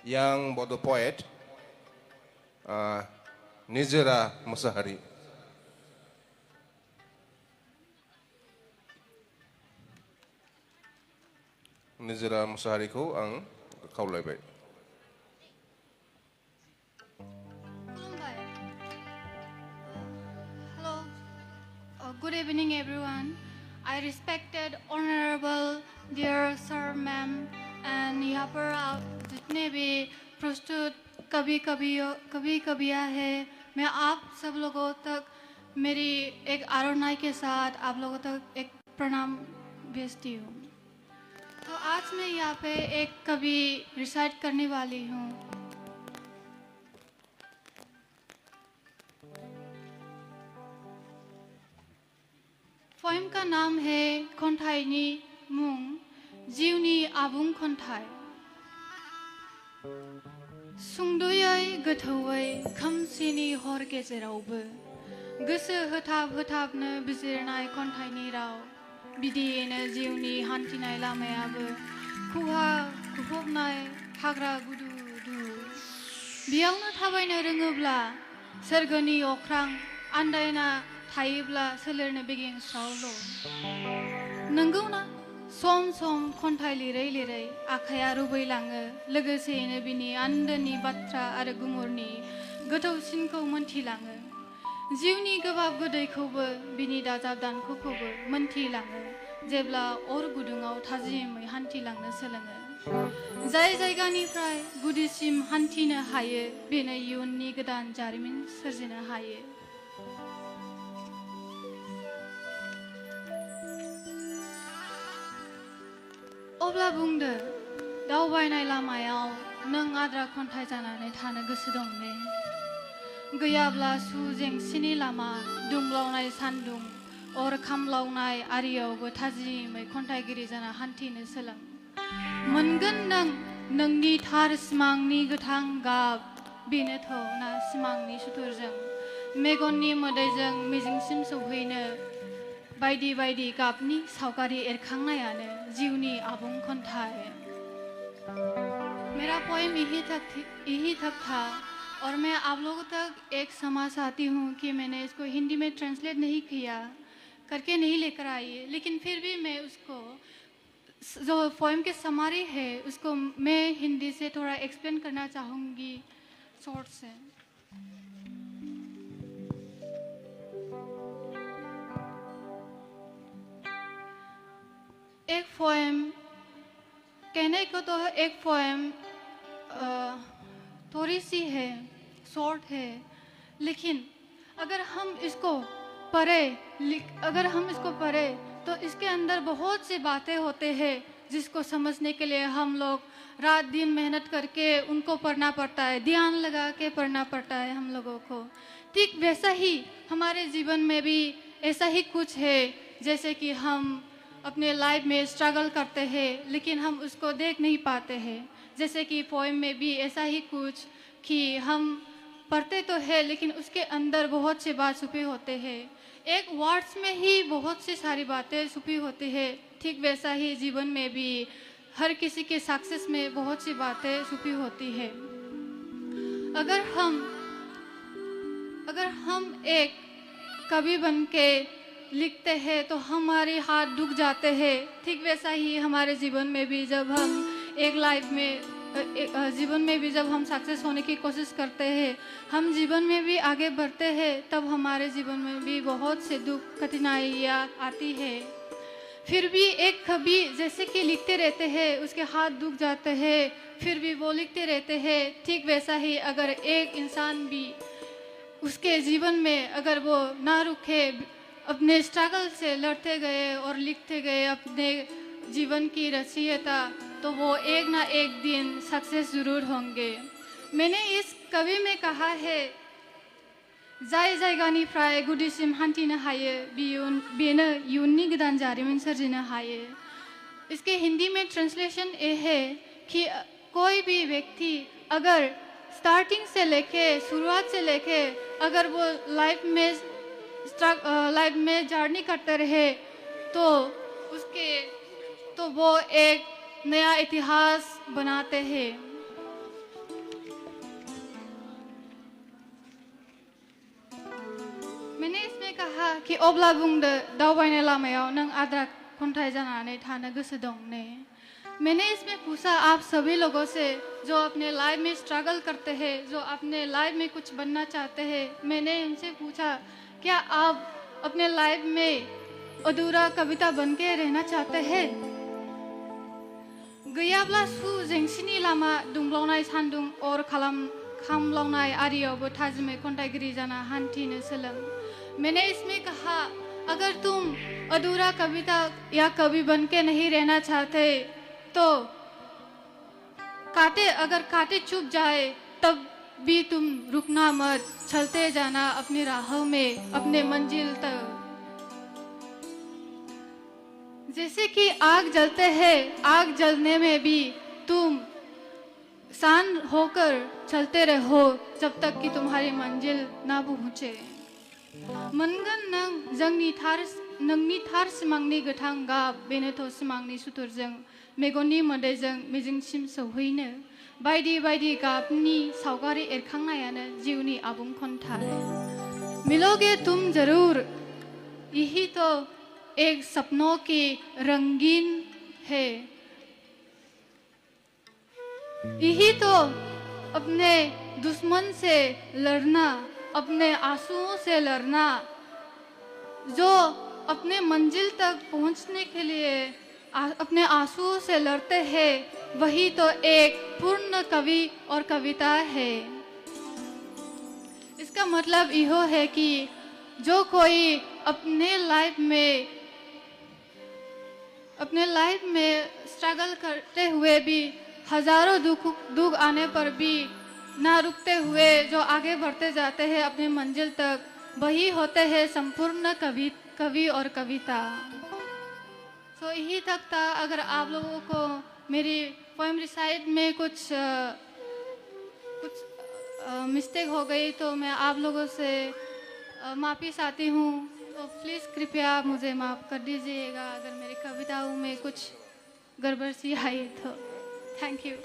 young Bodo poet, Nizira Musahari. Nizira Musahari ko ang kaulay. Hello. Good evening, everyone. I respected, honorable, dear sir, ma'am, and यहाँ पर आप जितने भी प्रस्तुत कवियाँ हैं, मैं आप सब लोगों तक मेरी एक आरोनाई के साथ आप लोगों तक एक प्रणाम भेजती हूँ। तो आज मैं यहाँ पे एक कवि रिसाइट करने वाली हूँ। पोएम का नाम है खन्थाइनि मुं जिउनि आबुं खन्थाइ। सुंद'यै गोथौयै खोमसिनि हर गेजेरावबो गोसो होथाबनो बिजिरनाय खन्थाइनि राव। बिदियैनो जिउनि हान्थिनाय लामायाबो खुहा खुफबनाय हाग्रा गुदु दु। बेयावनो थाबायनो रोङोब्ला सोरगोनि अख्रां आन्दायना थायोब्ला सोलेरनो बेगेंस्रावल'। नंगौना सम सम खन्थाइ लिरै लिरै आखाइया रुबैलाङो, लोगोसेयैनो बिनि आन्दोनि बाथ्रा आरो गुमुरनि गोथौसिनखौ मोनथिलाङो। जिउनि गोबाब गोदैखौबो बिनि दाजाब दानख'खौबो मोनथिलाङो जेब्ला अर गुदुङाव थाजिमै हान्थिलांनो सोलोङो। जाय जायगानिफ्राय गुदिसिम हान्थिनो हायो बेनो इयुननि गोदान जारिमिन सोरजिनो हायो। अब्ला बुंदो दावबायनाय लामायाव नों आद्रा खन्थाइ जानानै थानो गोसो दं ने? गैयाब्ला सुजेंसिनि लामा दुंब्लावनाय सान्दुं अर खामलावनाय आरियावबो थाजिमै खन्थाइगिरि जाना हान्थिनो सोलों। मोनगोन नों नोंनि थार सिमांनि गोथां गाब। बेनोथ' ना सिमांनि सुथुरजों मेगननि मोदैजों मिजिंसिम सौहैनो बायदि बायदि गाबनि सावगारि एरखांनायानो जिउनि आबुं खन्थाइ। मेरा पोएम यही तक था और मैं आप लोगों तक एक क्षमा चाहती हूँ कि मैंने इसको हिंदी में ट्रांसलेट नहीं किया, करके नहीं लेकर आई, लेकिन फिर भी मैं उसको जो पोएम के समारी है उसको मैं हिंदी से थोड़ा एक्सप्लेन करना चाहूँगी शॉर्ट से। एक पोएम कहने को तो एक पोएम थोड़ी सी है, शॉर्ट है, लेकिन अगर हम इसको पढ़े तो इसके अंदर बहुत सी बातें होते हैं जिसको समझने के लिए हम लोग रात दिन मेहनत करके उनको पढ़ना पड़ता है, ध्यान लगा के पढ़ना पड़ता है हम लोगों को। ठीक वैसा ही हमारे जीवन में भी ऐसा ही कुछ है, जैसे कि हम अपने लाइफ में स्ट्रगल करते हैं लेकिन हम उसको देख नहीं पाते हैं। जैसे कि पोएम में भी ऐसा ही कुछ कि हम पढ़ते तो है लेकिन उसके अंदर बहुत सी बात छुपी होते हैं। एक वर्ड्स में ही बहुत सी सारी बातें छुपी होती है। ठीक वैसा ही जीवन में भी हर किसी के सक्सेस में बहुत सी बातें छुपी होती है। अगर हम एक कवि बन के लिखते हैं तो हमारे हाथ दुख जाते हैं। ठीक वैसा ही हमारे जीवन में भी जब हम जीवन में भी जब हम सक्सेस होने की कोशिश करते हैं, हम जीवन में भी आगे बढ़ते हैं, तब हमारे जीवन में भी बहुत से दुख कठिनाइयाँ आती है। फिर भी एक कवि जैसे कि लिखते रहते हैं, उसके हाथ दुख जाते हैं, फिर भी वो लिखते रहते हैं। ठीक वैसा ही अगर एक इंसान भी उसके जीवन में अगर वो ना रुके, अपने स्ट्रगल से लड़ते गए और लिखते गए अपने जीवन की रचयिता, तो वो एक ना एक दिन सक्सेस जरूर होंगे। मैंने इस कवि में कहा है जाय जायगानिफ्राय गुदिसिम हान्थिनो हायो बेनो इयुननि गोदान जारिमिन सोरजिनो हायो। इसके हिंदी में ट्रांसलेशन ये है कि कोई भी व्यक्ति अगर स्टार्टिंग से लेके शुरुआत से लेके अगर वो लाइफ में जर्नी करते रहे तो वो एक नया इतिहास बनाते हैं। इसमें कहा कि अब्ला बुंदो दावबायनाय लामायाव नों आद्रा खन्थाइ जानानै थानो गोसो दं ने। मैंने इसमें पूछा आप सभी लोगों से जो अपने लाइफ में स्ट्रगल करते हैं, जो अपने लाइफ में कुछ बनना चाहते हैं, मैंने इनसे पूछा क्या आप अपने लाइफ में अधूरा कविता बन के रहना चाहते हैं? गैयाब्ला सु जेंसिनि लामा दुंब्लावनाय सान्दुं अर खामलावनाय आरियावबो थाजिमै खन्थाइगिरि जाना हान्थिनो सोलों। मैंने इसमें कहा अगर तुम अधूरा कविता या कवि बन के नहीं रहना चाहते तो अगर कांटे चुभ जाए तब भी तुम रुकना मत, चलते जाना अपनी राहों में अपने मंजिल तक। जैसे कि आग जलते हैं, आग जलने में भी तुम शांत होकर चलते रहो जब तक कि तुम्हारी मंजिल ना पहुंचे। मोनगोन नों नोंनि थार सिमांनि गोथां गाब बेनोथ' सिमांनि सुथुरजों मेगननि मोदैजों मिजिंसिम सौहैनो बायदि बायदि गाबनि सावगारि एरखांनायानो जिउनि आबुं खन्थाइ। मिलोगे तुम जरूर यही तो एक सपनों की रंगीन है। यही तो अपने दुश्मन से लड़ना, अपने आंसुओं से लड़ना, जो अपने मंजिल तक पहुंचने के लिए अपने आंसुओं से लड़ते हैं, वही तो एक पूर्ण कवि और कविता है। इसका मतलब यह है कि जो कोई अपने लाइफ में स्ट्रगल करते हुए भी हजारों दुख आने पर भी ना रुकते हुए जो आगे बढ़ते जाते हैं अपने मंजिल तक, वही होते हैं संपूर्ण कवि और कविता। तो यही तक था। अगर आप लोगों को मेरी पोएम रिसाइट में कुछ मिस्टेक हो गई तो मैं आप लोगों से माफ़ी चाहती हूँ। तो प्लीज़ कृपया मुझे माफ़ कर दीजिएगा अगर मेरी कविताओं में कुछ गड़बड़ सी आई तो। Thank you.